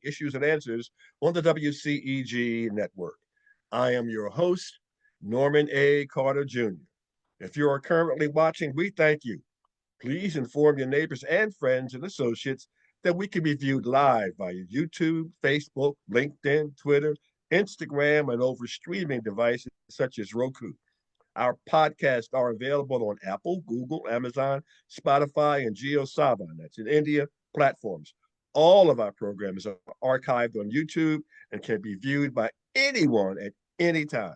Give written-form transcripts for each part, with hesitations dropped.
Issues and Answers on the WCEG Network. I am your host, Norman A. Carter Jr. If you are currently watching, we thank you. Please inform your neighbors and friends and associates that we can be viewed live via YouTube, Facebook, LinkedIn, Twitter, Instagram, and over streaming devices such as Roku. Our podcasts are available on Apple, Google, Amazon, Spotify, and JioSaavn, that's in India, platforms. All of our programs are archived on YouTube and can be viewed by anyone at any time.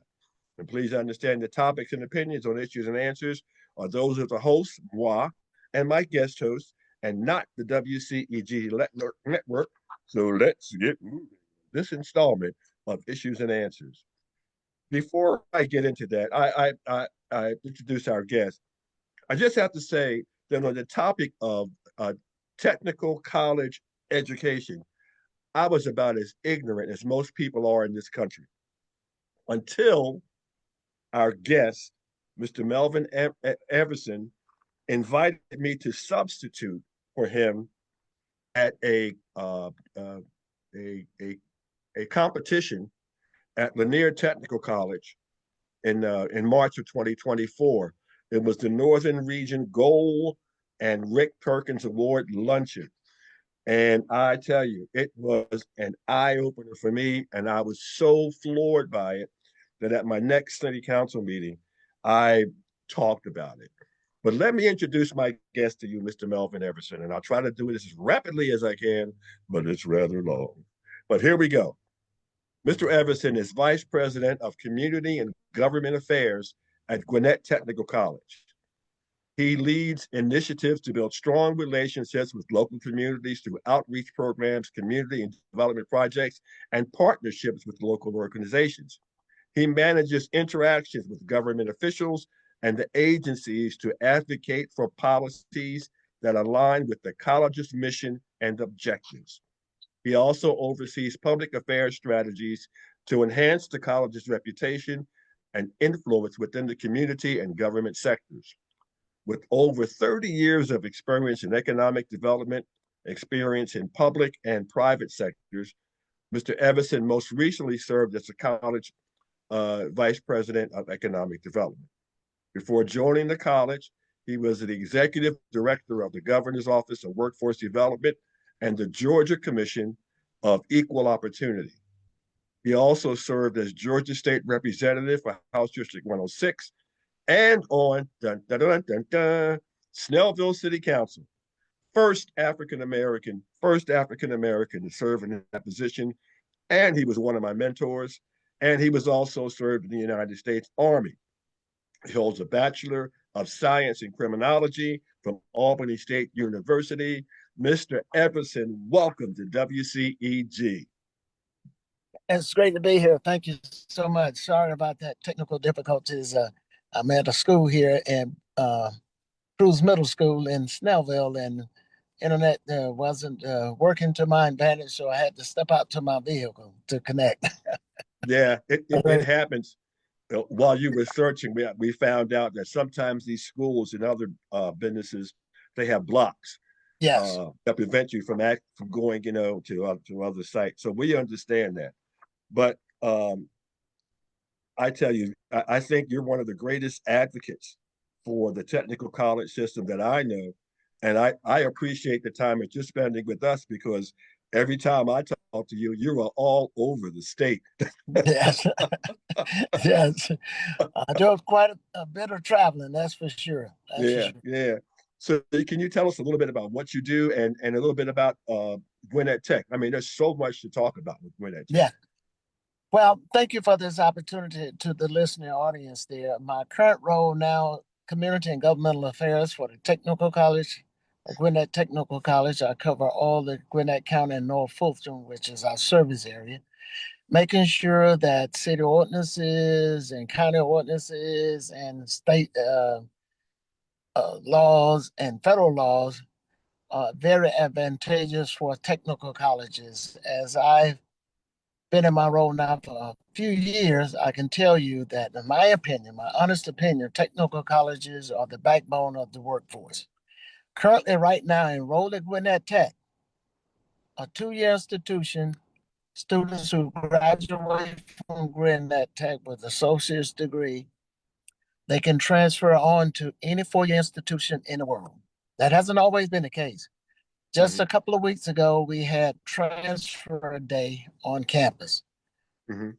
And please understand the topics and opinions on issues and answers are those of the host, moi, and my guest host, and not the WCEG network. So let's get moving. This installment of Issues and Answers. Before I get into that, I introduce our guest. I just have to say that on the topic of technical college education, I was about as ignorant as most people are in this country until our guest, Mr. Melvin Everson, invited me to substitute for him at a competition at Lanier Technical College in March of 2024. It was the Northern Region Gold and Rick Perkins Award luncheon. And I tell you, it was an eye opener for me. And I was so floored by it that at my next city council meeting, I talked about it. But let me introduce my guest to you, Mr. Melvin Everson. And I'll try to do this as rapidly as I can, but it's rather long. But here we go. Mr. Everson is Vice President of Community and Government Affairs at Gwinnett Technical College. He leads initiatives to build strong relationships with local communities through outreach programs, community and development projects, and partnerships with local organizations. He manages interactions with government officials and the agencies to advocate for policies that align with the college's mission and objectives. He also oversees public affairs strategies to enhance the college's reputation and influence within the community and government sectors. With over 30 years of experience in economic development, experience in public and private sectors, Mr. Everson most recently served as the college vice president of economic development. Before joining the college, he was the executive director of the Governor's Office of Workforce Development and the Georgia Commission of Equal Opportunity. He also served as Georgia State Representative for House District 106 and on Snellville City Council. First African American to serve in that position. And he was one of my mentors. And he was also served in the United States Army. He holds a Bachelor of Science in Criminology from Albany State University. Mr. Everson, welcome to WCEG. It's great to be here. Thank you so much. Sorry about that technical difficulties. I'm at a school here in Cruz Middle School in Snellville, and internet wasn't working to my advantage, so I had to step out to my vehicle to connect. Yeah, it happens. While you were searching, we found out that sometimes these schools and other businesses, they have blocks. Yes. That prevent you from going, to other sites. So we understand that. But I tell you, I think you're one of the greatest advocates for the technical college system that I know. And I appreciate the time that you're spending with us because every time I talk to you, you are all over the state. Yes. Yes. I do quite a bit of traveling, that's for sure. Yeah. So can you tell us a little bit about what you do and a little bit about Gwinnett Tech? I mean, there's so much to talk about with Gwinnett Tech. Yeah. Well, thank you for this opportunity to the listening audience there. My current role now, Community and Governmental Affairs for the Technical College, Gwinnett Technical College. I cover all the Gwinnett County and North Fulton, which is our service area, making sure that city ordinances and county ordinances and state laws and federal laws are very advantageous for technical colleges. As I've been in my role now for a few years, I can tell you that, in my opinion, my honest opinion, technical colleges are the backbone of the workforce. Currently, right now, enrolled at Gwinnett Tech, a two-year institution. Students who graduate from Gwinnett Tech with associate's degree, they can transfer on to any four-year institution in the world. That hasn't always been the case. Just a couple of weeks ago, we had transfer day on campus.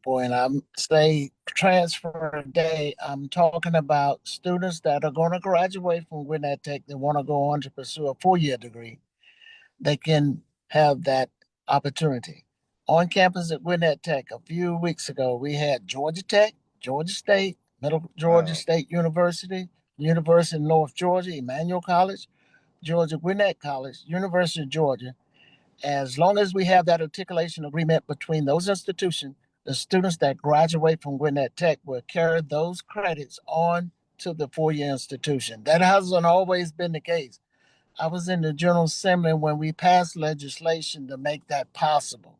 When I say transfer day, I'm talking about students that are going to graduate from Gwinnett Tech that want to go on to pursue a four-year degree. They can have that opportunity. On campus at Gwinnett Tech, a few weeks ago, we had Georgia Tech, Georgia State, Middle Georgia State University, University of North Georgia, Emmanuel College, Georgia Gwinnett College, University of Georgia. As long as we have that articulation agreement between those institutions, the students that graduate from Gwinnett Tech will carry those credits on to the four-year institution. That hasn't always been the case. I was in the General Assembly when we passed legislation to make that possible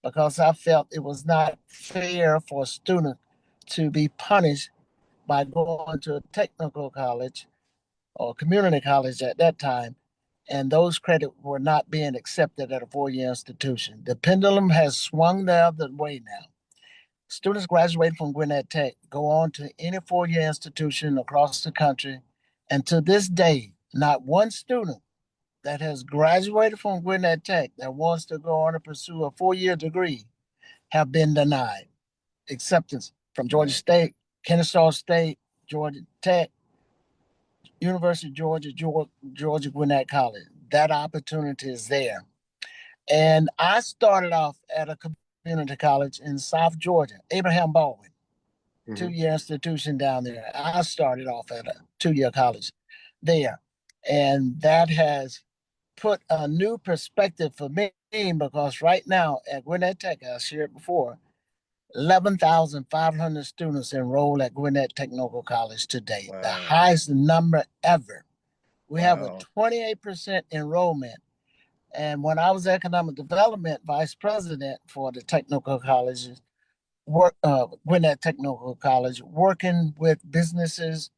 because I felt it was not fair for a student to be punished by going to a technical college or community college at that time, and those credits were not being accepted at a four-year institution. The pendulum has swung the other way now. Students graduating from Gwinnett Tech go on to any four-year institution across the country, and to this day, not one student that has graduated from Gwinnett Tech that wants to go on to pursue a four-year degree have been denied acceptance from Georgia State, Kennesaw State, Georgia Tech, University of Georgia, Georgia Gwinnett College. That opportunity is there. And I started off at a community college in South Georgia, Abraham Baldwin, two-year institution down there. I started off at a two-year college there. And that has put a new perspective for me because right now at Gwinnett Tech, I shared before, 11,500 students enrolled at Gwinnett Technical College today, the highest number ever. We have a 28% enrollment. And when I was economic development vice president for the technical colleges, Gwinnett Technical College, working with businesses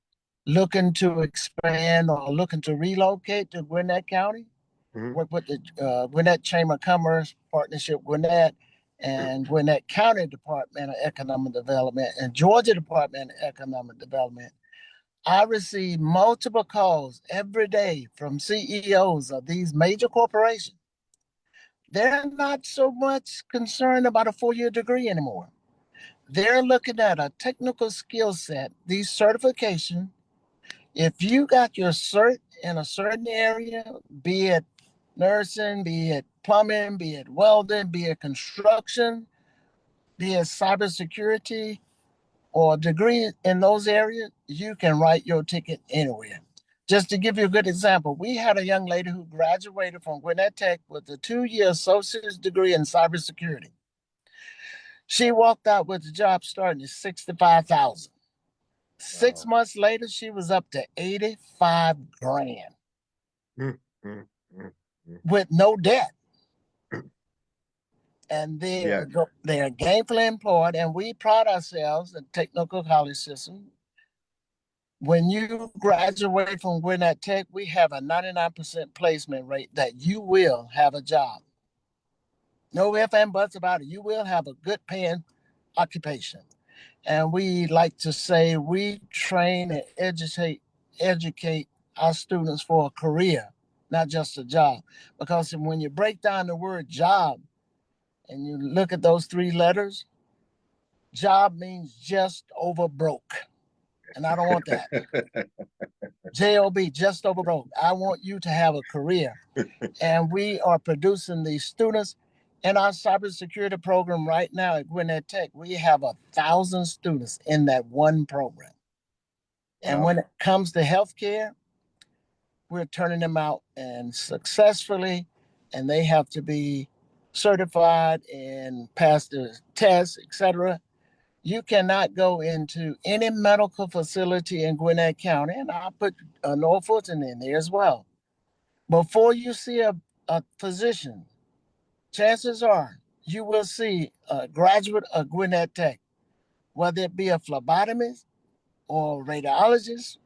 looking to expand or looking to relocate to Gwinnett County, work with the Gwinnett Chamber of Commerce, Partnership Gwinnett, and Gwinnett County Department of Economic Development and Georgia Department of Economic Development. I receive multiple calls every day from CEOs of these major corporations. They're not so much concerned about a four-year degree anymore. They're looking at a technical skill set, these certifications. If you got your cert in a certain area, be it nursing, be it plumbing, be it welding, be it construction, be it cybersecurity, or a degree in those areas, you can write your ticket anywhere. Just to give you a good example, we had a young lady who graduated from Gwinnett Tech with a two-year associate's degree in cybersecurity. She walked out with a job starting at $65,000. 6 months later, she was up to 85 grand with no debt. And they're gainfully employed, and we pride ourselves in the technical college system. When you graduate from Gwinnett Tech, we have a 99% placement rate that you will have a job. No ifs and buts about it. You will have a good paying occupation. And we like to say we train and educate our students for a career, not just a job. Because when you break down the word job and you look at those three letters, job means just over broke. And I don't want that. JOB, just over broke. I want you to have a career. And we are producing these students in our cybersecurity program right now at Gwinnett Tech. We have 1,000 students in that one program. And when it comes to healthcare, we're turning them out and successfully, and they have to be certified and pass the tests, etc. You cannot go into any medical facility in Gwinnett County, and I'll put North Fulton in there as well. Before you see a physician, chances are you will see a graduate of Gwinnett Tech, whether it be a phlebotomist or radiologist,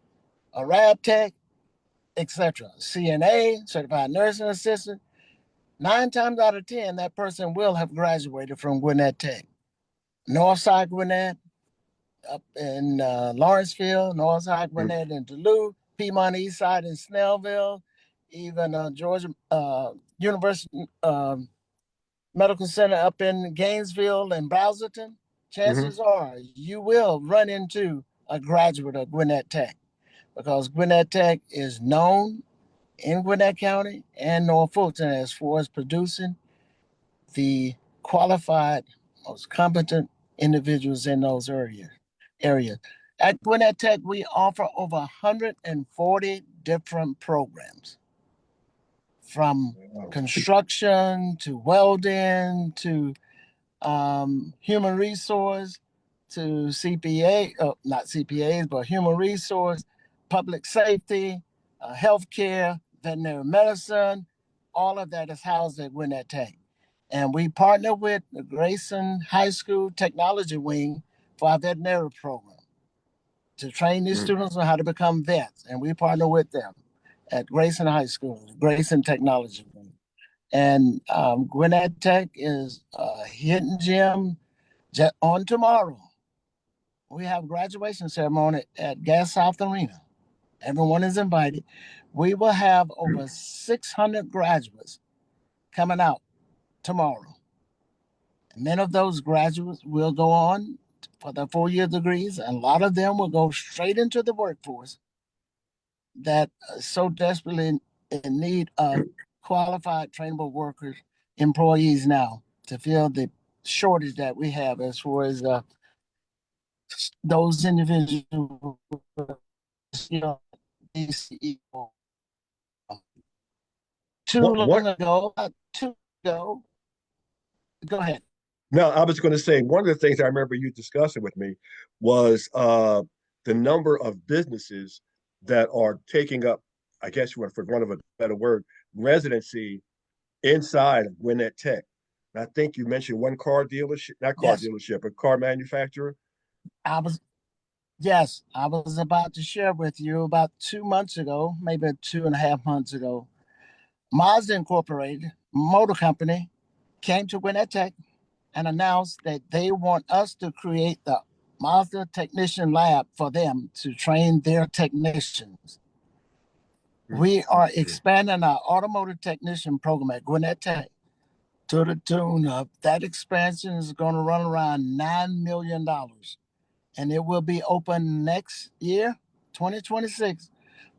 a rad tech, etc. CNA, certified nursing assistant. 9 times out of 10, that person will have graduated from Gwinnett Tech. Northside Gwinnett, up in Lawrenceville, Northside Mm-hmm. Gwinnett in Duluth, Piedmont East Side in Snellville, even Georgia University Medical Center up in Gainesville and Browserton. Mm-hmm. Chances are you will run into a graduate of Gwinnett Tech because Gwinnett Tech is known in Gwinnett County and North Fulton as far as producing the qualified, most competent individuals in those areas. At Gwinnett Tech, we offer over 140 different programs, from Wow. construction to welding to human resource to CPA, not CPAs, but human resource, public safety, healthcare, veterinary medicine. All of that is housed at Gwinnett Tech. And we partner with the Grayson High School Technology Wing for our veterinary program to train these Mm. students on how to become vets. And we partner with them at Grayson High School, Grayson Technology Wing. And Gwinnett Tech is a hidden gem. On tomorrow, we have graduation ceremony at Gas South Arena. Everyone is invited. We will have over 600 graduates coming out tomorrow. Many of those graduates will go on for their 4-year degrees, and a lot of them will go straight into the workforce that is so desperately in need of qualified, trainable workers, employees now to fill the shortage that we have as far as those individuals, WCEG. Too What long ago, two ago. Go ahead. No, I was going to say one of the things I remember you discussing with me was the number of businesses that are taking up, I guess, for want of a better word, residency inside of Gwinnett Tech. And I think you mentioned one car dealership, not car Yes, dealership, a car manufacturer. I was. Yes, I was about to share with you about 2 months ago, maybe 2.5 months ago. Mazda Incorporated Motor Company came to Gwinnett Tech and announced that they want us to create the Mazda Technician Lab for them to train their technicians. We are Mm-hmm. expanding our automotive technician program at Gwinnett Tech to the tune of that expansion is going to run around $9 million, and it will be open next year, 2026,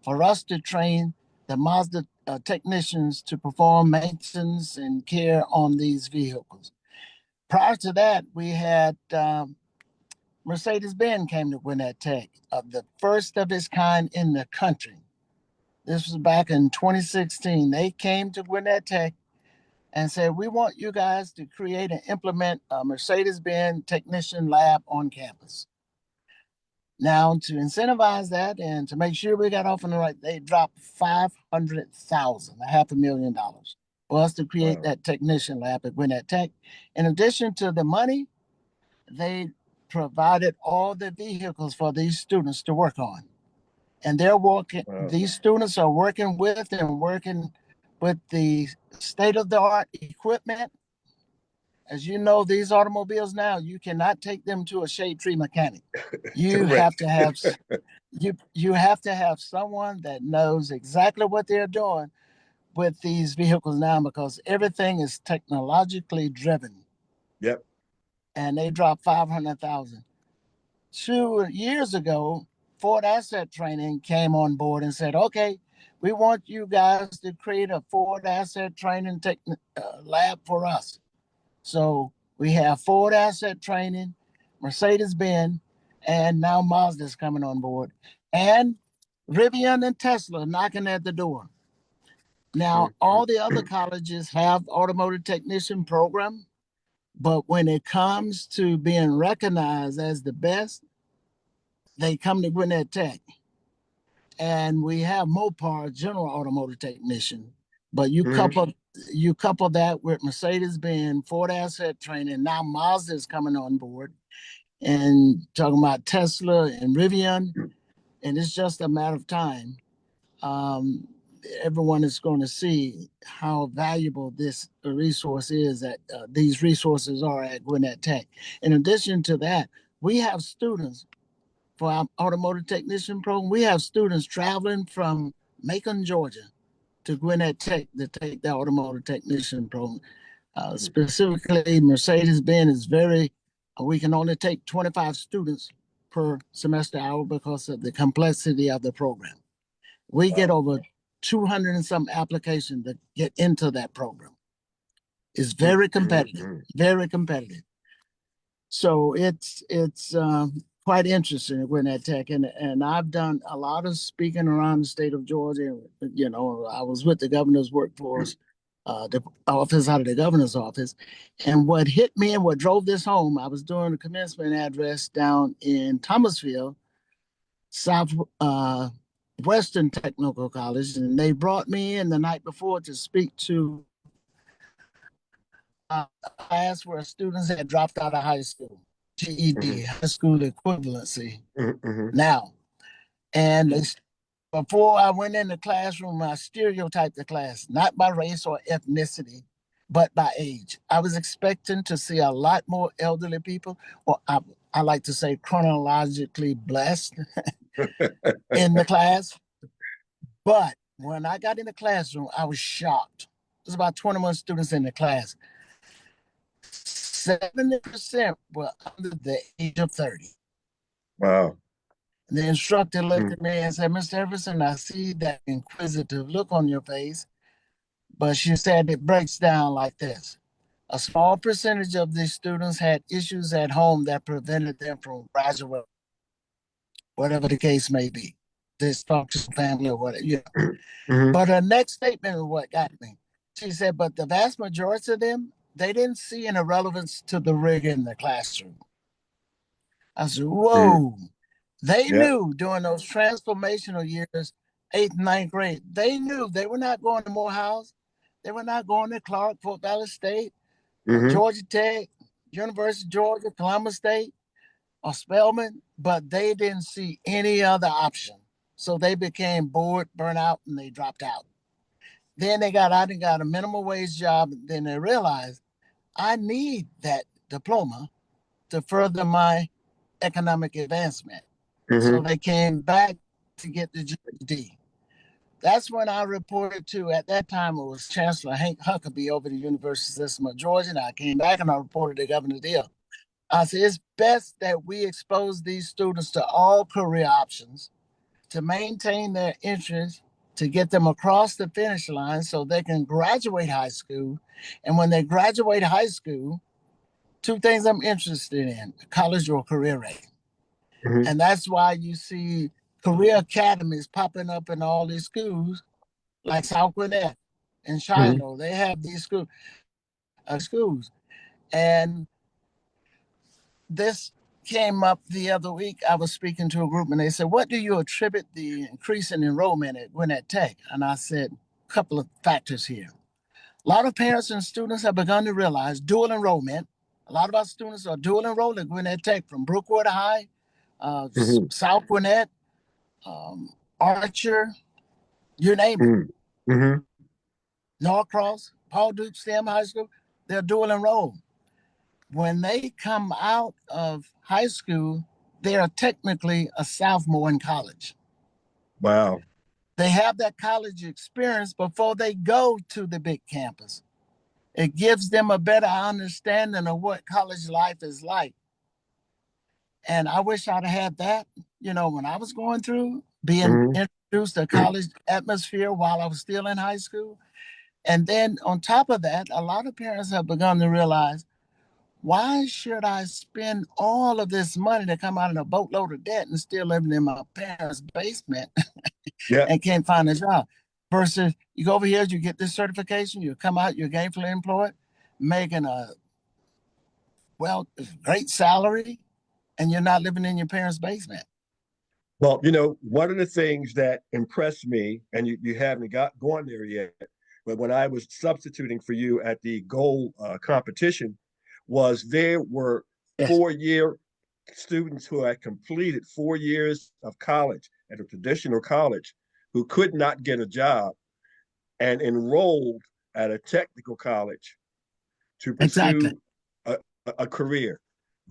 for us to train the Mazda technicians to perform maintenance and care on these vehicles. Prior to that, we had Mercedes-Benz came to Gwinnett Tech, the first of its kind in the country. This was back in 2016. They came to Gwinnett Tech and said, "We want you guys to create and implement a Mercedes-Benz technician lab on campus." Now, to incentivize that and to make sure we got off on the right, they dropped 500,000, $500,000, for us to create Wow. that technician lab at Gwinnett Tech. In addition to the money, they provided all the vehicles for these students to work on. And they're working, Wow. these students are working with the state of the art equipment. As you know, these automobiles now, you cannot take them to a shade tree mechanic. You have Correct. to have you have to have someone that knows exactly what they're doing with these vehicles now because everything is technologically driven. Yep. And they dropped 500,000. 2 years ago, Ford Asset Training came on board and said, "Okay, we want you guys to create a Ford Asset Training lab for us." So we have Ford Asset Training, Mercedes Benz, and now Mazda's coming on board, and Rivian and Tesla knocking at the door. Now, all the other colleges have automotive technician program, but when it comes to being recognized as the best, they come to Gwinnett Tech. And we have Mopar, general automotive technician. But Mm-hmm. you couple that with Mercedes Benz, Ford Asset Training. Now Mazda is coming on board, and talking about Tesla and Rivian, and it's just a matter of time. Um, everyone is going to see how valuable this resource is that these resources are at Gwinnett Tech. In addition to that, we have students for our automotive technician program. We have students traveling from Macon, Georgia, to Gwinnett Tech to take the automotive technician program. Specifically, Mercedes-Benz is we can only take 25 students per semester hour because of the complexity of the program. We get over 200 and some applications that get into that program. It's very competitive, very competitive. So it's quite interesting at Gwinnett Tech, and I've done a lot of speaking around the state of Georgia. You know, I was with the governor's workforce, the office out of the governor's office, and what hit me and what drove this home, I was doing a commencement address down in Thomasville, South Western Technical College, and they brought me in the night before to speak to a class where students had dropped out of high school, GED, high school equivalency now. And before I went in the classroom, I stereotyped the class, not by race or ethnicity, but by age. I was expecting to see a lot more elderly people, or I like to say chronologically blessed in the class. But when I got in the classroom, I was shocked. There's about 21 students in the class. 70% were under the age of 30. Wow. And the instructor looked at me and said, Mr. Everson, I see that inquisitive look on your face. But she said it breaks down like this. A small percentage of these students had issues at home that prevented them from graduating, whatever the case may be. Dysfunctional family or whatever, you know. But her next statement is what got me. She said, but the vast majority of them, they didn't see any relevance to the rig in the classroom. I said, whoa. They knew during those transformational years, 8th and 9th grade, they knew they were not going to Morehouse. They were not going to Clark, Fort Valley State, Georgia Tech, University of Georgia, Columbus State, or Spelman, but they didn't see any other option. So they became bored, burnt out, and they dropped out. Then they got out and got a minimum wage job. Then they realized I need that diploma to further my economic advancement. So they came back to get the GED. That's when I reported to, at that time, it was Chancellor Hank Huckabee over the University System of Georgia. And I came back and I reported to Governor Deal. I said, it's best that we expose these students to all career options to maintain their interest, to get them across the finish line so they can graduate high school. And when they graduate high school, two things I'm interested in, college or career rate. And that's why you see career academies popping up in all these schools, like South Gwinnett and Shiloh. They have these schools. And this came up the other week. I was speaking to a group and they said, what do you attribute the increase in enrollment at Gwinnett Tech? And I said, a couple of factors here. A lot of parents and students have begun to realize dual enrollment. A lot of our students are dual enrolled at Gwinnett Tech from Brookwood High, South Gwinnett, Archer, you name it. Norcross, Paul Duke STEM High School, they're dual enrolled. When they come out of high school, they are technically a sophomore in college. Wow. They have that college experience before they go to the big campus. It gives them a better understanding of what college life is like. And I wish I'd had that, you know, when I was going through being introduced to college atmosphere while I was still in high school. And then on top of that, a lot of parents have begun to realize, why should I spend all of this money to come out in a boatload of debt and still living in my parents' basement and can't find a job? Versus you go over here, you get this certification, you come out, you're gainfully employed, making a great salary, and you're not living in your parents' basement. Well, you know, one of the things that impressed me, and you haven't gone there yet, but when I was substituting for you at the goal competition, was there were 4-year students who had completed 4 years of college at a traditional college who could not get a job and enrolled at a technical college to Exactly. pursue a career.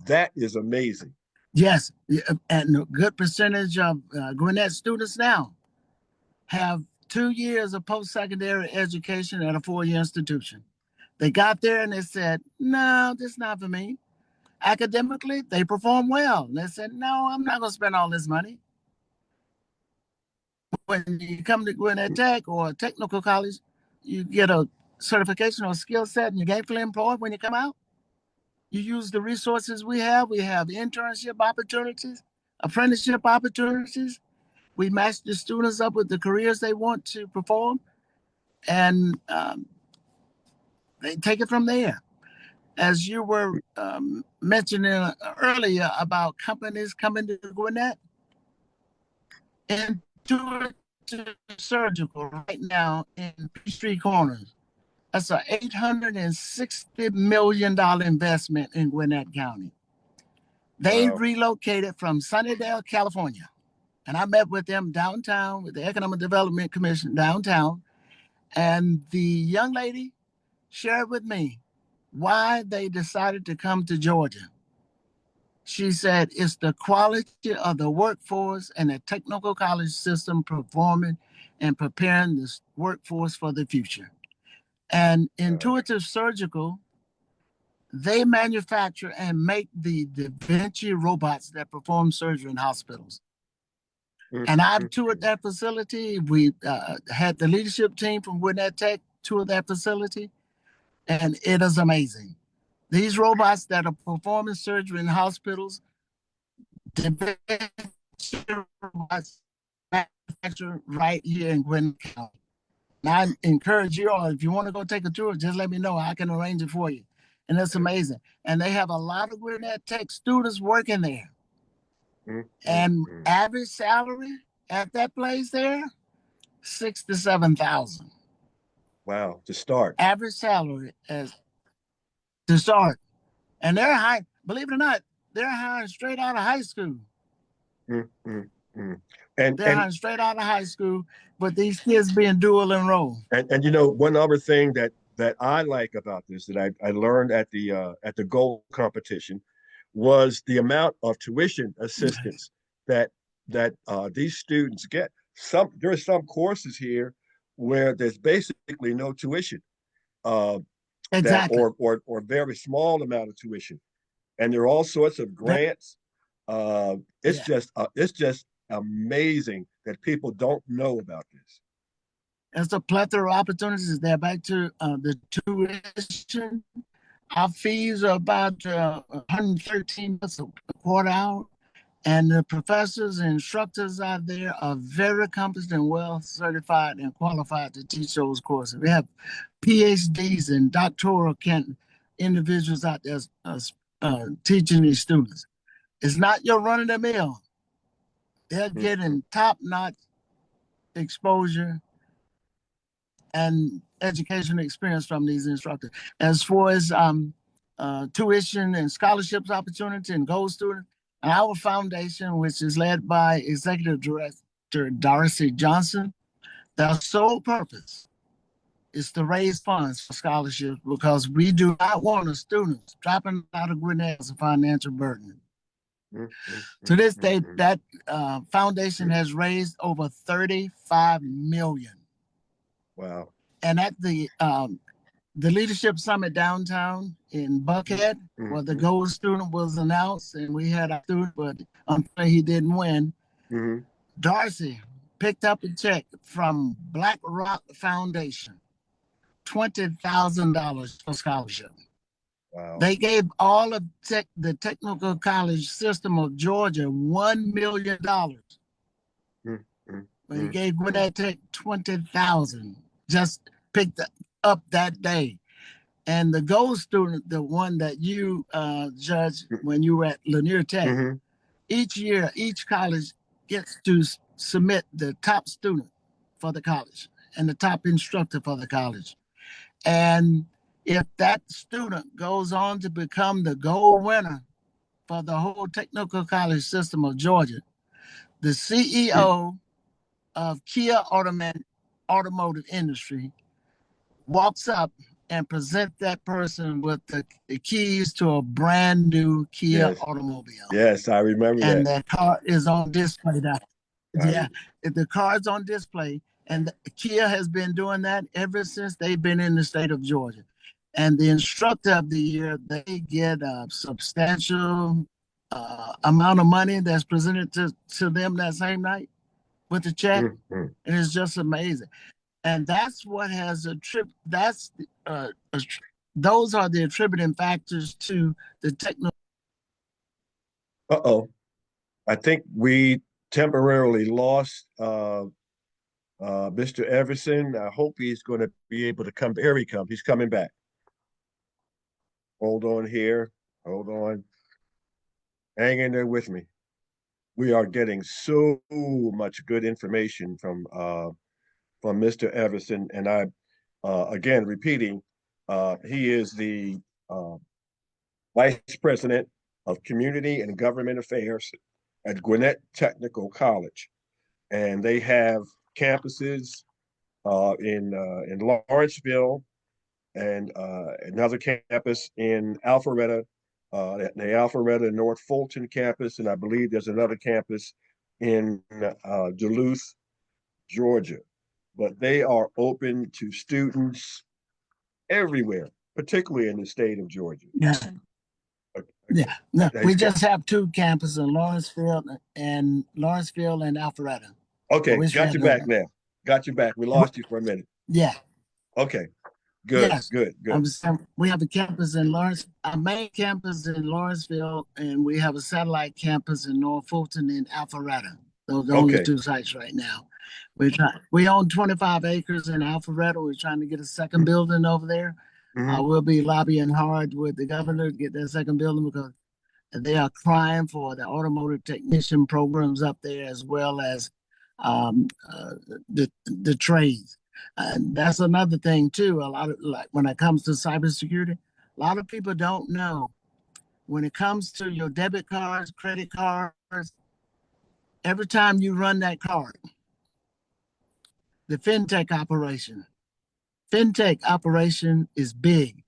That is amazing. Yes, and a good percentage of Gwinnett students now have 2 years of post-secondary education at a four-year institution. They got there and they said, no, this is not for me. Academically, they perform well. And they said, no, I'm not going to spend all this money. When you come to Gwinnett Tech or a technical college, you get a certification or skill set and you're gainfully employed when you come out. You use the resources we have. We have internship opportunities, apprenticeship opportunities. We match the students up with the careers they want to perform, and they take it from there. As you were mentioning earlier about companies coming to Gwinnett, Intuitive Surgical right now in Peachtree Corners. That's an $860 million investment in Gwinnett County. They Wow. relocated from Sunnydale, California. And I met with them downtown with the Economic Development Commission downtown. And the young lady shared with me why they decided to come to Georgia. She said it's the quality of the workforce and the technical college system performing and preparing this workforce for the future. And Intuitive Surgical, they manufacture and make the Da Vinci robots that perform surgery in hospitals. And I've toured that facility. We had the leadership team from Gwinnett Tech tour that facility, and it is amazing. These robots that are performing surgery in hospitals, the robots manufactured right here in Gwinnett County. And I encourage you all, if you want to go take a tour, just let me know. I can arrange it for you. And it's amazing. And they have a lot of Gwinnett Tech students working there. And average salary at that place there, 6,000 to 7,000. Wow, to start. Average salary as to start. And they're high, believe it or not, they're hiring straight out of high school. They're hiring straight out of high school, but these kids being dual enrolled. And you know, one other thing that I like about this that I learned at the goal competition was the amount of tuition assistance that these students get. There are some courses here where there's basically no tuition, Exactly. or very small amount of tuition, and there are all sorts of grants. It's just amazing that people don't know about this. There's a plethora of opportunities there. Back to the tuition. Our fees are about $113 a quarter hour. And the professors and instructors out there are very accomplished and well certified and qualified to teach those courses. We have PhDs and doctoral individuals out there teaching these students. It's not your run of the mill. They're getting top-notch exposure and education experience from these instructors. As far as tuition and scholarships opportunity and gold students, our foundation, which is led by Executive Director Darcy Johnson, their sole purpose is to raise funds for scholarships because we do not want the students dropping out of Gwinnett as a financial burden. To this day, that foundation has raised over $35 million. Wow. And at the Leadership Summit downtown in Buckhead, where the gold student was announced, and we had a student, but unfortunately he didn't win. Darcy picked up a check from Black Rock Foundation, $20,000 for scholarship. Wow. They gave all of the technical college system of Georgia $1 million. But he gave Gwinnett Tech $20,000, just picked up that day. And the gold student, the one that you judged when you were at Lanier Tech, each year, each college gets to submit the top student for the college and the top instructor for the college. And if that student goes on to become the gold winner for the whole technical college system of Georgia, the CEO of Kia Automatic automotive industry walks up and present that person with the keys to a brand new Kia Yes. automobile. Yes, I remember And that. that car is on display now. I, Yeah, the car's on display. And Kia has been doing that ever since they've been in the state of Georgia. And the instructor of the year, they get a substantial amount of money that's presented to them that same night with the check. mm. And it's just amazing. And that's what has a trip. Those are the attributing factors to the techno. Uh-oh. I think we temporarily lost Mr. Everson. I hope he's going to be able to come. Here he comes. He's coming back. Hold on here. Hold on. Hang in there with me. We are getting so much good information from Mr. Everson, and I again repeating, he is the uh, Vice President of Community and Government Affairs at Gwinnett Technical College, and they have campuses in Lawrenceville and another campus in Alpharetta, the Alpharetta North Fulton campus, and I believe there's another campus in Duluth, Georgia. But they are open to students everywhere, particularly in the state of Georgia. Yeah. Yeah, no, we just have two campuses in Lawrenceville and Alpharetta. Okay, got you back now. Got you back. We lost you for a minute. Yeah. Okay, good, Yes. good, good. We have a campus in Lawrence, our main campus in Lawrenceville, and we have a satellite campus in North Fulton and Alpharetta. Those are the only two sites right now. We own 25 acres in Alpharetta. We're trying to get a second building over there. We'll be lobbying hard with the governor to get that second building because they are crying for the automotive technician programs up there as well as um, uh, the trades. And that's another thing too. A lot of like when it comes to cybersecurity, a lot of people don't know when it comes to your debit cards, credit cards. Every time you run that card, the fintech operation is big.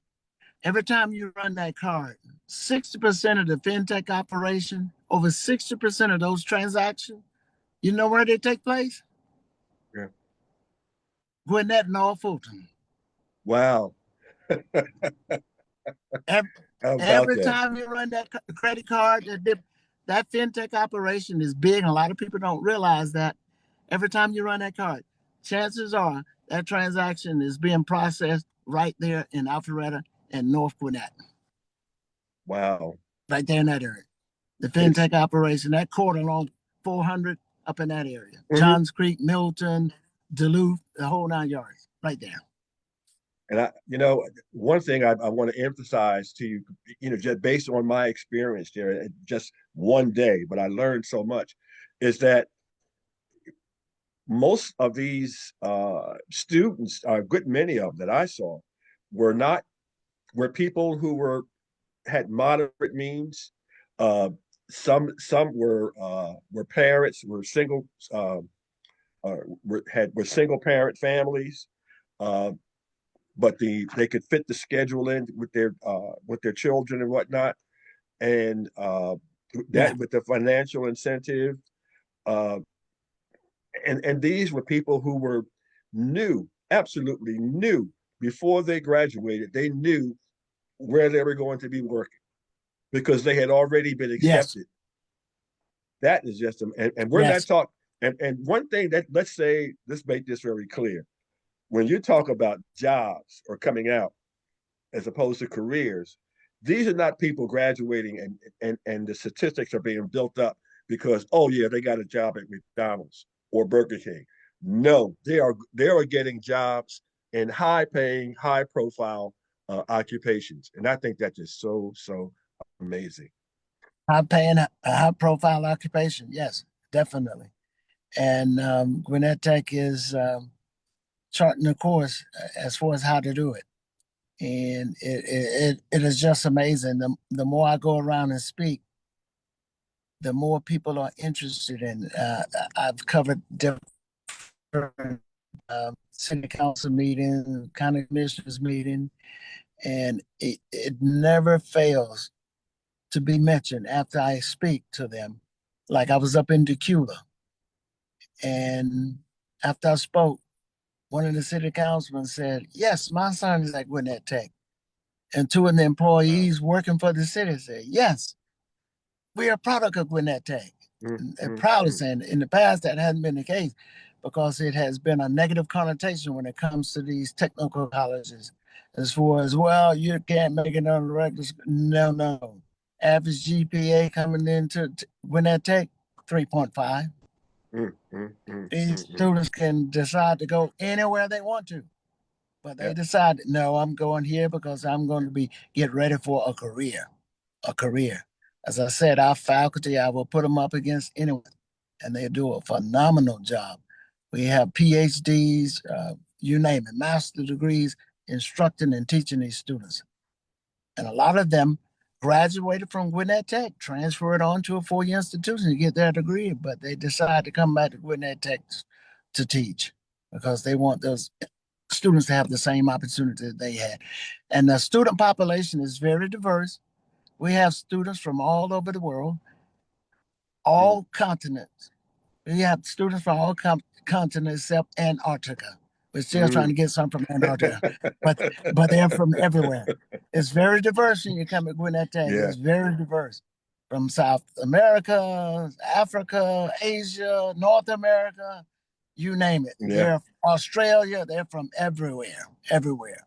Every time you run that card, 60% of the fintech operation, over 60% of those transactions, you know where they take place? Yeah. Gwinnett, North Fulton. Wow. Every time you run that credit card, that fintech operation is big. And a lot of people don't realize that every time you run that card, chances are that transaction is being processed right there in Alpharetta and North Gwinnett. Wow. Right there in that area. The fintech operation, that quarter along 400 up in that area. Johns Creek, Milton, Duluth, the whole 9 yards, right there. And one thing I want to emphasize to you, just based on my experience there, just one day, but I learned so much, is that most of these students, a good many of them that I saw, were people who had moderate means. Some were parents, were single, were single parent families. But they could fit the schedule in with their children and whatnot, and with the financial incentive, and these were people who were absolutely new before they graduated. They knew where they were going to be working because they had already been accepted. Yes. That is just and we're not talking. And one thing that let's make this very clear. When you talk about jobs or coming out as opposed to careers, these are not people graduating and the statistics are being built up because, oh yeah, they got a job at McDonald's or Burger King. No, they are getting jobs in high paying, high profile occupations. And I think that's just so amazing. High paying, high profile occupation. Yes, definitely. And Gwinnett Tech is charting a course as far as how to do it. And it is just amazing. The more I go around and speak, the more people are interested in. I've covered different city council meeting, county commissioners meeting, and it never fails to be mentioned after I speak to them. Like I was up in Decatur, and after I spoke, one of the city councilmen said, "Yes, my son is at Gwinnett Tech." And two of the employees working for the city said, "Yes, we are a product of Gwinnett Tech." And proud of saying in the past that hasn't been the case because it has been a negative connotation when it comes to these technical colleges. As far as, well, you can't make it on the regular. No, no. Average GPA coming into Gwinnett Tech, 3.5. These students can decide to go anywhere they want to, but they decide, no, I'm going here because I'm going to get ready for a career. A career. As I said, our faculty, I will put them up against anyone, and they do a phenomenal job. We have PhDs, you name it, master degrees, instructing and teaching these students. And a lot of them graduated from Gwinnett Tech, transferred on to a four-year institution to get their degree, but they decide to come back to Gwinnett Tech to teach because they want those students to have the same opportunity that they had. And the student population is very diverse. We have students from all over the world, all continents. We have students from all continents except Antarctica. We're still trying to get some from Antarctica, but they're from everywhere. It's very diverse when you come to Gwinnett Tech. It's very diverse. From South America, Africa, Asia, North America, you name it. They're Australia, they're from everywhere, everywhere.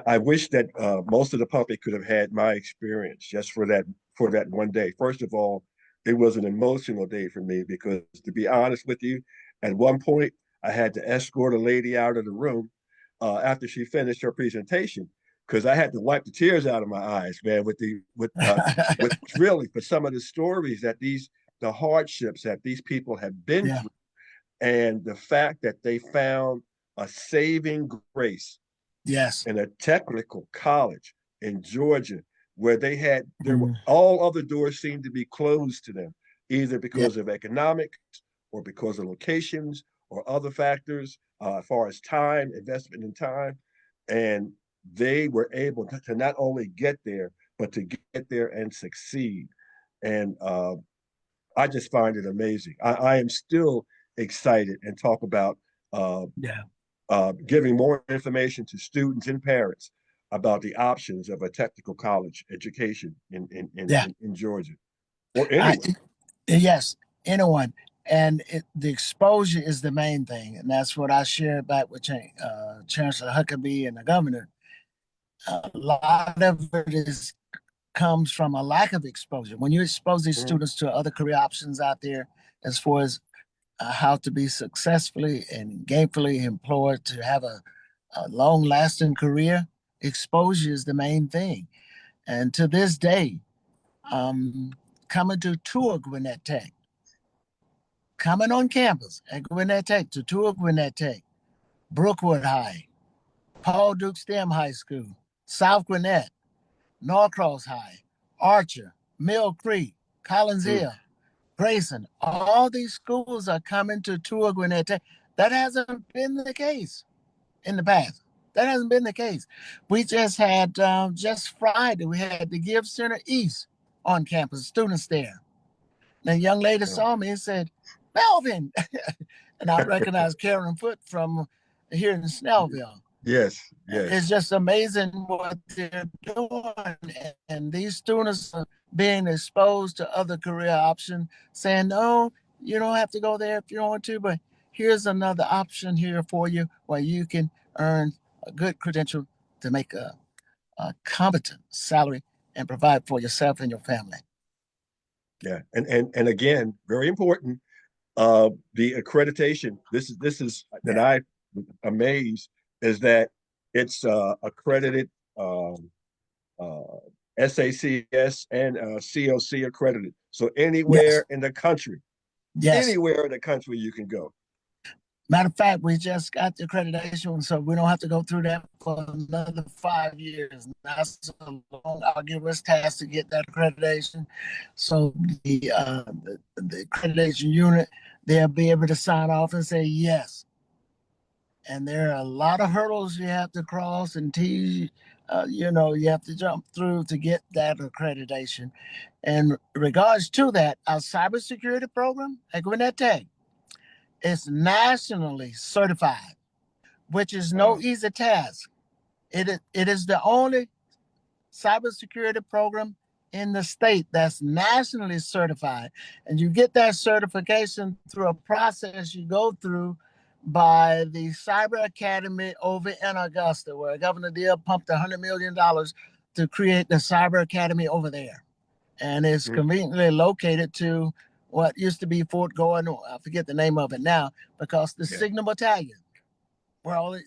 I wish that most of the public could have had my experience just for that one day. First of all, it was an emotional day for me because, to be honest with you, at one point I had to escort a lady out of the room after she finished her presentation because I had to wipe the tears out of my eyes, man, with really for some of the stories that the hardships that these people have been through, and the fact that they found a saving grace in a technical college in Georgia where there were all other doors seemed to be closed to them, either because of economics or because of locations or other factors, as far as time, investment in time. And they were able to not only get there, but to get there and succeed. And I just find it amazing. I am still excited and talk about giving more information to students and parents about the options of a technical college education in Georgia or anywhere. Yes, anyone. And the exposure is the main thing. And that's what I shared back with Chancellor Huckabee and the governor. A lot of it comes from a lack of exposure. When you expose these students to other career options out there, as far as how to be successfully and gainfully employed to have a long-lasting career, exposure is the main thing. And to this day, coming to tour Gwinnett Tech, coming on campus at Gwinnett Tech to tour Gwinnett Tech, Brookwood High, Paul Duke STEM High School, South Gwinnett, Norcross High, Archer, Mill Creek, Collins Hill, Grayson, all these schools are coming to tour Gwinnett Tech. That hasn't been the case in the past. That hasn't been the case. We just had, just Friday, we had the Gift Center East on campus, students there. And a young lady saw me and said, "Melvin." And I recognized Karen Foote from here in Snellville. Yes. It's just amazing what they're doing. And these students are being exposed to other career options, saying, no, you don't have to go there if you don't want to, but here's another option here for you where you can earn a good credential to make a competent salary and provide for yourself and your family. Yeah. And again, very important, the accreditation. This is that I amazed is that it's accredited, SACS and COC accredited. So anywhere in the country, anywhere in the country you can go. Matter of fact, we just got the accreditation, so we don't have to go through that for another 5 years. That's a long, arduous task to get that accreditation. So the accreditation unit, they'll be able to sign off and say, yes, and there are a lot of hurdles you have to cross and you have to jump through to get that accreditation. In regards to that, our cybersecurity program at Gwinnett Tech is nationally certified, which is no Wow. easy task. It is the only cybersecurity program in the state that's nationally certified. And you get that certification through a process you go through by the Cyber Academy over in Augusta, where Governor Deal pumped $100 million to create the Cyber Academy over there. And it's Mm, conveniently located to what used to be Fort Gordon. I forget the name of it now, because the yeah. Signal Battalion, well,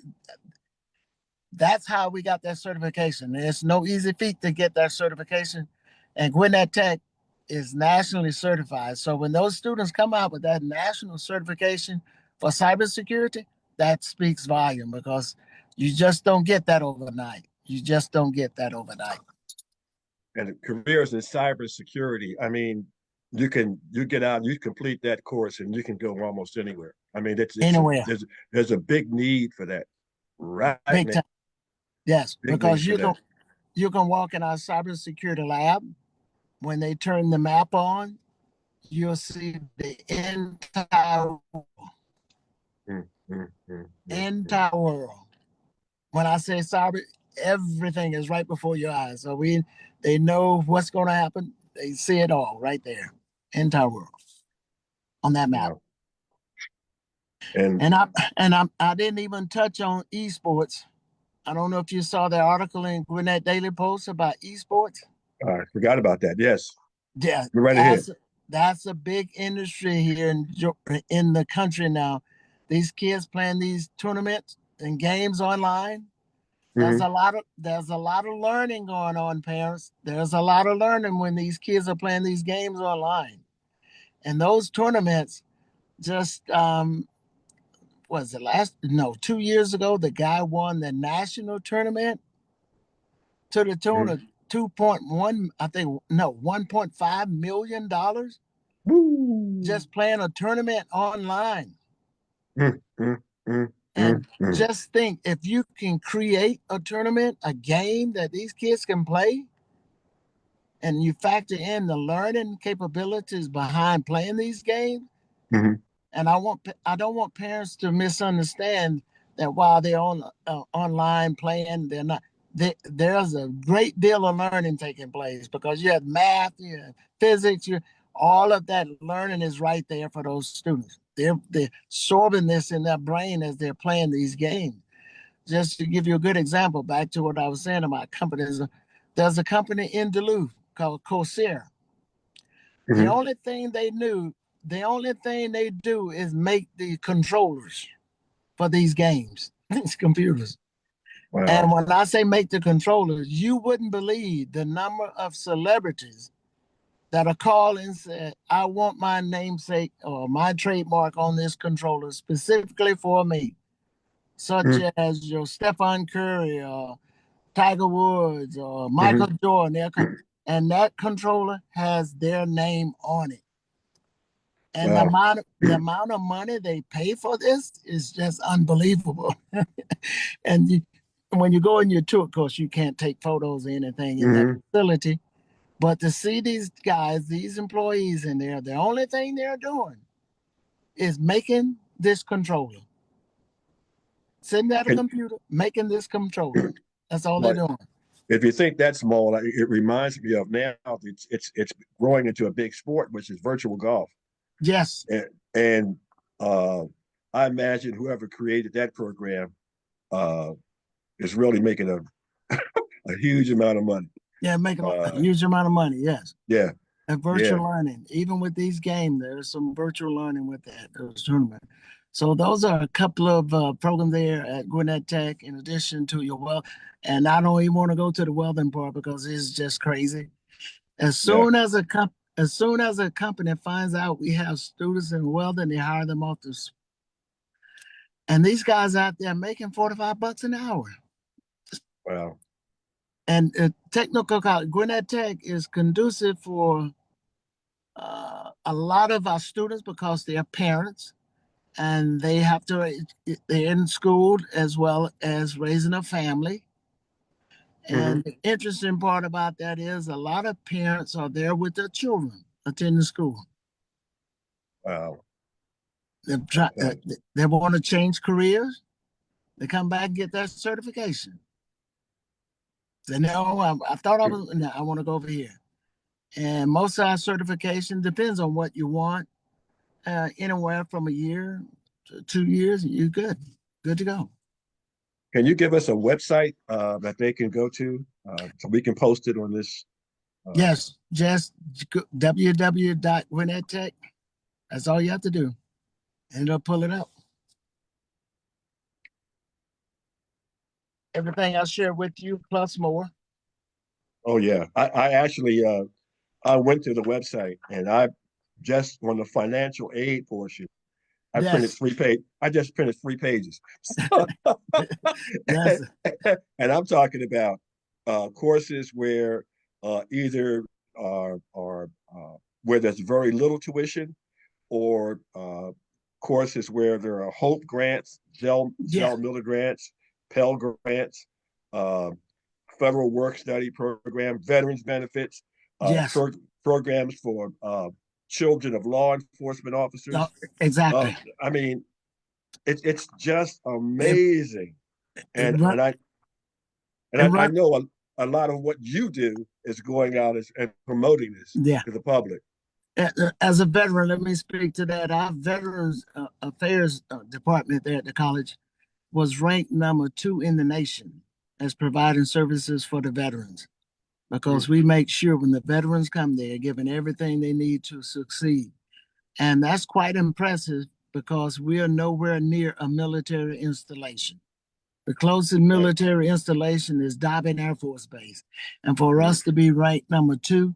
that's how we got that certification. It's no easy feat to get that certification. And Gwinnett Tech is nationally certified. So when those students come out with that national certification for cybersecurity, that speaks volume, because you just don't get that overnight. You just don't get that overnight. And careers in cybersecurity, I mean, you get out, you complete that course, and you can go almost anywhere. I mean, it's a Anywhere, there's a big need for that right big now. time. Yes, Big need because for that. you can walk in our cybersecurity lab. When they turn the map on, you'll see the Mm, mm, mm, mm, mm. entire world. When I say cyber, everything is right before your eyes. So they know what's going to happen. They see it all right there, entire world on that map. Wow. And And I didn't even touch on esports. I don't know if you saw the article in Gwinnett Daily Post about esports. I forgot about that. Yes, Yeah, go right ahead. that's a big industry here in the country now. These kids playing these tournaments and games online. Hmm. There's a lot of learning going on, parents. There's a lot of learning when these kids are playing these games online. And those tournaments just was it last no 2 years ago, the guy won the national tournament to the tune Hmm. of 2.1, I think, no, $1.5 million, Woo. just playing a tournament online. Mm, mm, mm, mm, And mm, just think, if you can create a tournament, a game that these kids can play, and you factor in the learning capabilities behind playing these games, mhm, and I don't want parents to misunderstand that while they're online playing, they're not. There's a great deal of learning taking place, because you have math, you have physics, all of that learning is right there for those students. They're absorbing this in their brain as they're playing these games. Just to give you a good example, back to what I was saying about companies, there's a company in Duluth called Corsair. The mhm. only thing they knew, the only thing they do is make the controllers for these games, these computers. And Wow. when I say make the controllers, you wouldn't believe the number of celebrities that are called and said, I want my namesake or my trademark on this controller specifically for me, such Mm, as your Stephen Curry or Tiger Woods or mhm. Michael Jordan. And that controller has their name on it. And Wow. the amount of money they pay for this is just unbelievable. And when you go in your tour, of course, you can't take photos or anything in that Mhm. facility. But to see these guys, these employees in there, the only thing they're doing is making this controller, sitting at a And computer, making this controller. That's all they're but doing. if you think that's small, it reminds me of now it's growing into a big sport, which is virtual golf. Yes. And uh, I imagine whoever created that program uh, is really making a huge amount of money. Yeah, making a Uh, huge amount of money. Yes. yeah, And yeah, virtual learning. Even with these games, there's some virtual learning with that those tournament. So those are a couple of programs there at Gwinnett Tech, in addition to your wealth. And I don't even want to go to the welding part, because it's just crazy. As yeah. soon as as soon as a company finds out we have students in welding, they hire them off the. And these guys out there making $45 an hour. Wow. And technical college, Gwinnett Tech is conducive for a lot of our students, because they're parents. and they're in school as well as raising a family. Hmm. And the interesting part about that is a lot of parents are there with their children attending school. Wow. They're try, Okay. they want to change careers. They come back and get that certification. They know I thought no, I want to go over here. And most of our certification depends on what you want. Anywhere from a year to 2 years, you're good to go. Can you give us a website that they can go to so we can post it on this? Yes, just www.gwinnettech. That's all you have to do, and it'll pull it up. Everything I share with you, plus more. Oh yeah, I actually I went to the website and I just on the financial aid portion, I printed Yes, 3 page. I just printed 3 pages. yes, And I'm talking about courses where either are where there's very little tuition, or courses where there are Hope grants, yeah, Gel Miller grants, Pell grants, uh, federal work study program, veterans benefits, yes. programs for children of law enforcement No, officers. Uh, exactly. I mean, it's just It, amazing, it and run and I and it I run. know a lot of what you do is going out and promoting this Yeah. to the public. As a veteran, let me speak to that. Our Veterans Affairs Department there at the college was ranked number 2 in the nation as providing services for the veterans, because Mm, we make sure when the veterans come there, given everything they need to succeed. And that's quite impressive because we are nowhere near a military installation. The closest right. military installation is Dobbin Air Force Base. And for Mm, us to be ranked number 2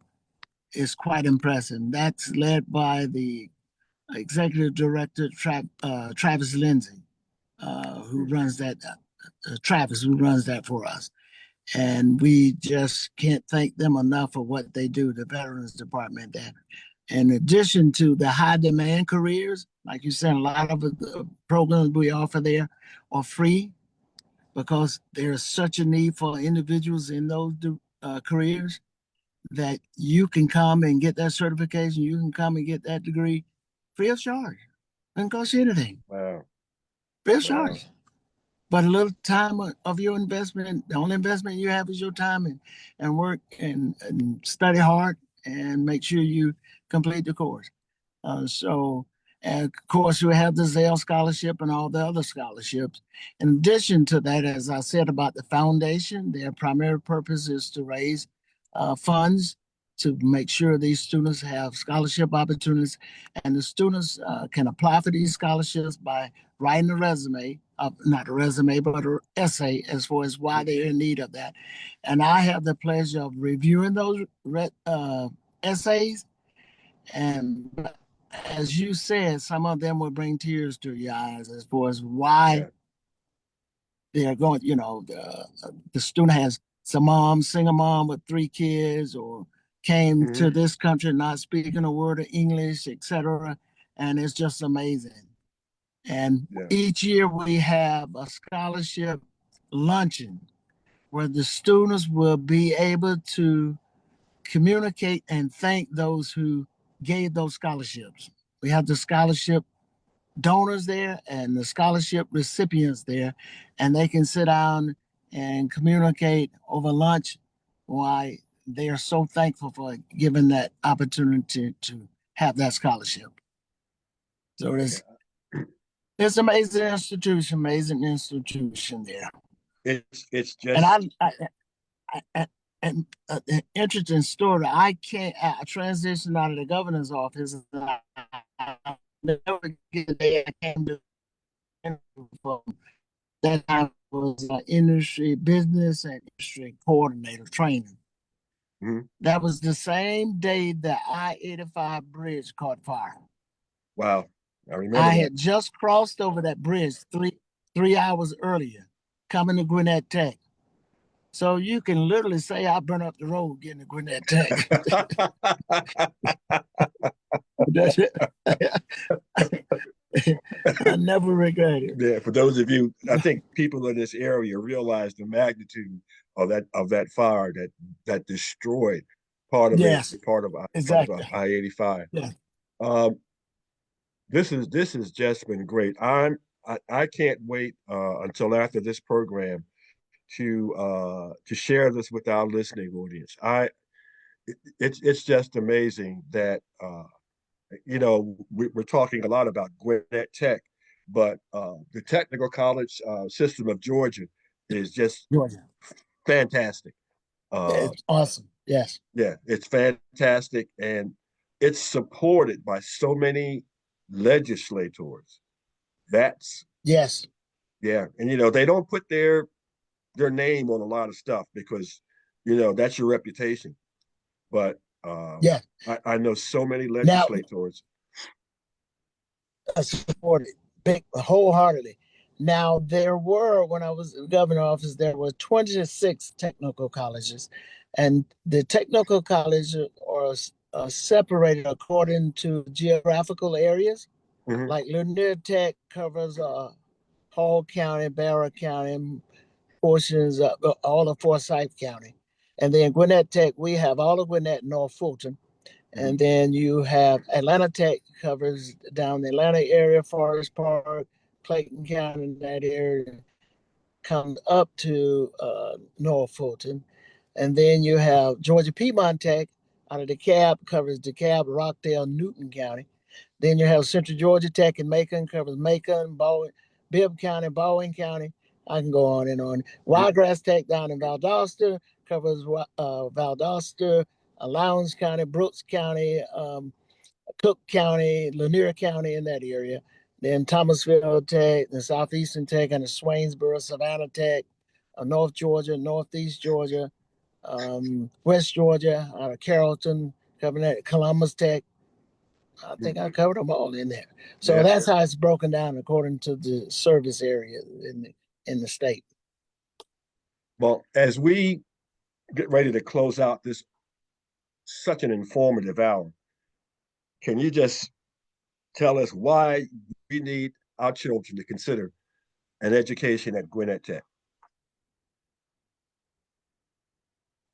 is quite impressive. That's led by the executive director, Travis Lindsay, who mm. runs that, Travis, who runs that for us. And we just can't thank them enough for what they do, the Veterans Department there. In addition to the high demand careers, like you said, a lot of the programs we offer there are free because there's such a need for individuals in those careers that you can come and get that certification, you can come and get that degree free of charge. Doesn't cost you anything, Wow. free of Wow. charge. But a little time of your investment, the only investment you have is your time, and work and study hard and make sure you complete the course. So, and of course, we have the Zale Scholarship and all the other scholarships. In addition to that, as I said about the foundation, their primary purpose is to raise funds to make sure these students have scholarship opportunities. And the students can apply for these scholarships by writing a resume, not a resume, but an essay as far as why they're in need of that. And I have the pleasure of reviewing those essays, and as you said, some of them will bring tears to your eyes as far as why Yeah. they're going. The student has some mom, single mom with 3 kids, or came to Hmm. this country not speaking a word of English, etc. And it's just amazing. And Yeah. each year we have a scholarship luncheon where the students will be able to communicate and thank those who gave those scholarships. We have the scholarship donors there and the scholarship recipients there, and they can sit down and communicate over lunch why they are so thankful for given that opportunity to have that scholarship. So it's amazing institution there. It's And just and an interesting story. I transitioned out of the governor's office. And I never get a day I came to from that I was industry business and industry coordinator training. mhm. That was the same day that I-85 bridge caught fire. Wow. I remember I that. had just crossed over that bridge three hours earlier, coming to Gwinnett Tech. So you can literally say I burnt up the road getting to Gwinnett Tech. I never regret it. Yeah, for those of you, I think people in this area realize the magnitude of that fire that destroyed Yes, part of exactly. I-85. Yeah. Um, this has just been great. I can't wait until after this program to share this with our listening audience. It's just amazing that we're talking a lot about Gwinnett Tech, but the technical college system of Georgia is just Georgia. fantastic. Uh, It's awesome. Yes. yeah, it's fantastic, and it's supported by so many legislators. That's Yes. yeah, and they don't put their name on a lot of stuff because that's your reputation. But Yes. I know so many Now, legislators. I support it big wholeheartedly. Now, there were, when I was in governor office, there were 26 technical colleges, and the technical colleges are separated according to geographical areas. Mhm, Like Lanier Tech covers Hall County, Barrow County, portions of all of Forsyth County. And then Gwinnett Tech, we have all of Gwinnett, North Fulton. mhm, And then you have Atlanta Tech covers down the Atlanta area, Forest Park, Clayton County, that area comes up to North Fulton. And then you have Georgia Piedmont Tech out of DeKalb, covers DeKalb, Rockdale, Newton County. Then you have Central Georgia Tech in Macon, covers Macon, Baldwin, Bibb County, Baldwin County. I can go on and on. mhm, Wiregrass Tech down in Valdosta covers Valdosta, Lowndes County, Brooks County, Cook County, Lanier County in that area. Then Thomasville Tech, the Southeastern Tech, and the Swainsboro, Savannah Tech, North Georgia, Northeast Georgia, West Georgia, out of Carrollton, Columbus Tech. I think I mhm. covered them all in there. So Yeah. that's how it's broken down according to the service area in the state. Well, as we get ready to close out this such an informative hour, can you just tell us why we need our children to consider an education at Gwinnett Tech?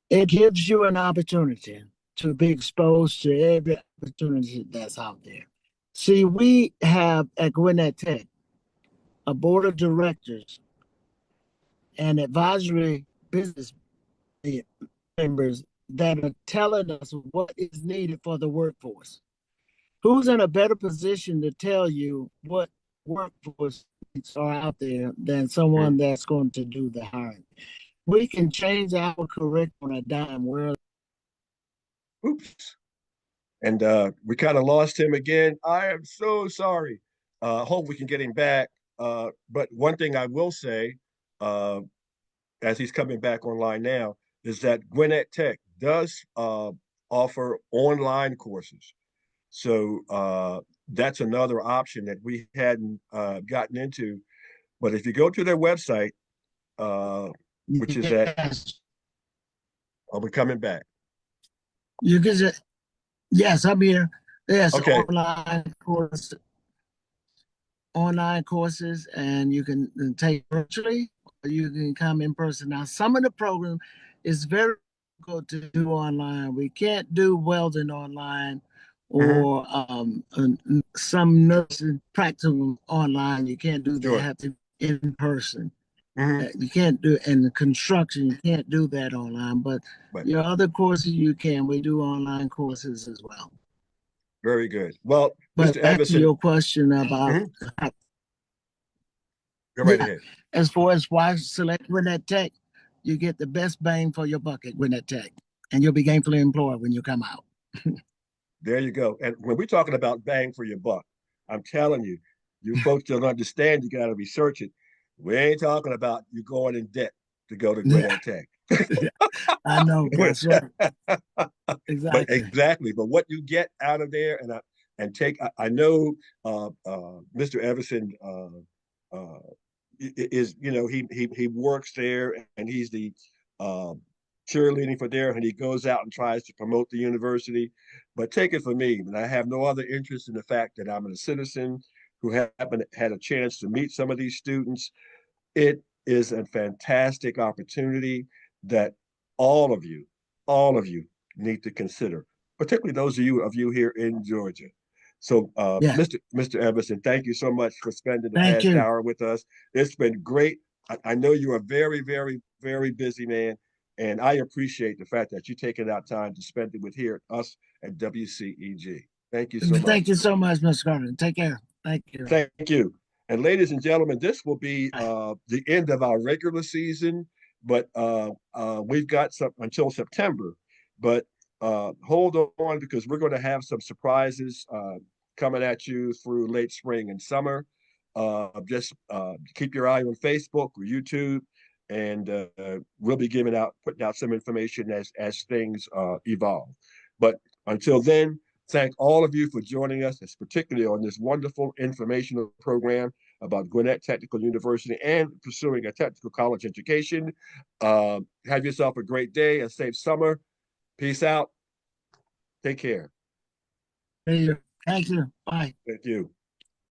It gives you an opportunity to be exposed to every opportunity that's out there. See, we have at Gwinnett Tech a board of directors and advisory business members that are telling us what is needed for the workforce. Who's in a better position to tell you what workforce are out there than Mm. someone that's going to do the hiring? We can change our curriculum on a dime. Where Oops. And we kind of lost him again. I am so sorry. Hope we can get him back. But one thing I will say, uh, as he's coming back online now, is that Gwinnett Tech does offer online courses. So that's another option that we hadn't gotten into. But if you go to their website, uh, which is at, yes, are we coming back? you can say, yes, I'm here. Yes, Okay. online courses, and you can take virtually or you can come in person. Now, some of the program is very difficult to do online. We can't do welding online Mm-hmm. or some nursing practical online. You can't do that. You Sure. have to in person. Mm-hmm. You can't do in the construction. You can't do that online. But But your other courses you can. We do online courses as well. very good. Well, Mr. But back to Everson, your question about mhm, go right yeah, ahead. as far as why select Gwinnett Tech, you get the best bang for your buck at Gwinnett Tech, and you'll be gainfully employed when you come out. There you go. And when we're talking about bang for your buck, I'm telling you, you folks don't understand. You got to research it. We ain't talking about you going in debt to go to Yeah, Gwinnett Tech. I know. That's right. But Exactly. exactly. But what you get out of there, and take. I know Mr. Everson is he works there and he's the uh, cheerleading for there, and he goes out and tries to promote the university. But take it from me, and I have no other interest in the fact that I'm a citizen who haven't had a chance to meet some of these students. It is a fantastic opportunity that all of you, all of you need to consider, particularly those of you here in Georgia. So, Yeah. Mr. Everson, thank you so much for spending the Thank past you. hour with us. It's been great. I know you're a very, very, very busy man, and I appreciate the fact that you're taking out time to spend it with here us at WCEG. Thank you so Thank much. you so much, Mr. Garner. Take care. Thank you. Thank you. And ladies and gentlemen, this will be Bye. the end of our regular season, but we've got some until September. But hold on because we're going to have some surprises coming at you through late spring and summer. Just keep your eye on Facebook or YouTube, and we'll be putting out some information as things evolve. But until then, thank all of you for joining us, particularly on this wonderful informational program about Gwinnett Technical University and pursuing a technical college education. Have yourself a great day, a safe summer. Peace out. Take care. Thank you. Bye. Thank you.